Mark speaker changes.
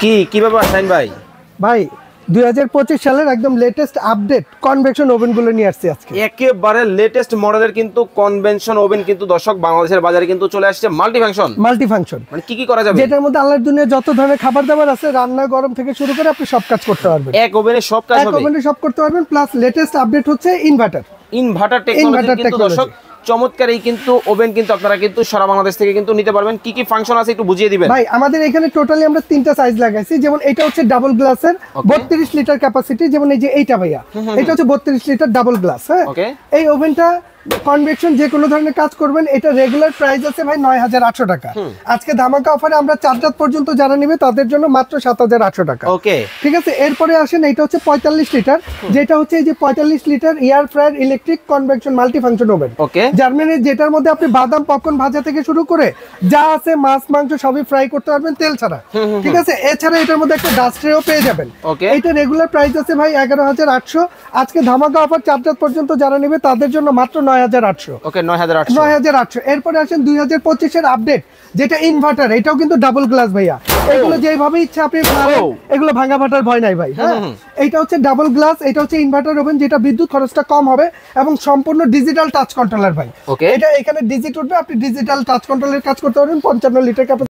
Speaker 1: কি ব্যাপার শাইন ভাই?
Speaker 2: ভাই 2025 সালের একদম লেটেস্ট আপডেট কনভেকশন ওভেনগুলো নিয়ে আসছি আজকে।
Speaker 1: একেবারে লেটেস্ট মডেলের কিন্তু কনভেনশন ওভেন কিন্তু দর্শক বাংলাদেশের বাজারে কিন্তু চলে আসছে মাল্টি ফাংশন। মানে কি করা যাবে?
Speaker 2: যেটার মধ্যে আল্লাহর দুনিয়া যত ধরনের খাবার দাবার আছে, রান্না গরম থেকে শুরু করে আপনি সব কাজ করতে পারবেন।
Speaker 1: এক ওভেনে সব কাজ হবে।
Speaker 2: এক ওভেনে সব করতে পারবেন, প্লাস লেটেস্ট আপডেট হচ্ছে
Speaker 1: ইনভার্টার টেকনোলজি কিন্তু দর্শক চমৎকার। এই কিন্তু ওভেন কিন্তু আপনারা কিন্তু সারা বাংলাদেশ থেকে কিন্তু নিতে পারবেন। কি ফাংশন আছে একটু বুঝিয়ে দিবেন
Speaker 2: ভাই। আমাদের এখানে টোটালি আমরা তিনটা সাইজ লাগাইছি। যেমন এটা হচ্ছে ডাবল গ্লাসের 32 লিটার ক্যাপাসিটি, যেমন এই যে এইটা ভাইয়া, এটা হচ্ছে 32 লিটার ডাবল গ্লাস। হ্যাঁ, এই ওভেনটা কনভেকশন যে কোনো ধরনের কাজ করবেন। এটা রেগুলার প্রাইস আছে ভাই 9800 টাকা। আজকে ধামাকা অফারে আমরা 4 রাত পর্যন্ত যারা নেবে তাদের জন্য মাত্র 7800 টাকা।
Speaker 1: ওকে,
Speaker 2: ঠিক আছে। এরপরে আসেন, এটা হচ্ছে 45 লিটার, যেটা হচ্ছে এই যে 45 litre air fryer electric convection multi function oven.
Speaker 1: Okay,
Speaker 2: জার্মানির, যেটার মধ্যে আপনি বাদাম পপকর্ন ভাজা থেকে শুরু করে যা আছে মাছ মাংস সবই ফ্রাই করতে পারবেন তেল ছাড়া। ঠিক আছে। এছাড়া এটার মধ্যে একটা ডাস্ট ট্রেও পেয়ে যাবেন। এটা রেগুলার প্রাইস আছে ভাই 11800। আজকে ধামাকা অফার 4 রাত পর্যন্ত যারা নেবে তাদের জন্য মাত্র 9800।
Speaker 1: ওকে, 9800।
Speaker 2: এরপরে আসেন 2025 এর আপডেট, যেটা ইনভার্টার। এটাও কিন্তু ডাবল গ্লাস ভাইয়া। এগুলো যেভাবে ইচ্ছা আপনি এগুলো ভাঙা ফাটার ভয় নাই ভাই। হ্যাঁ, এটা হচ্ছে ডাবল গ্লাস, এটা হচ্ছে ইনভার্টার ওভেন, যেটা বিদ্যুৎ খরচটা কম হবে এবং সম্পূর্ণ ডিজিটাল টাচ কন্ট্রোলার ভাই। এটা এখানে ডিজিট উঠবে, আপনি ডিজিটাল টাচ কন্ট্রোলের কাজ করতে পারবেন। 55 লিটার ক্যাপাসিটি।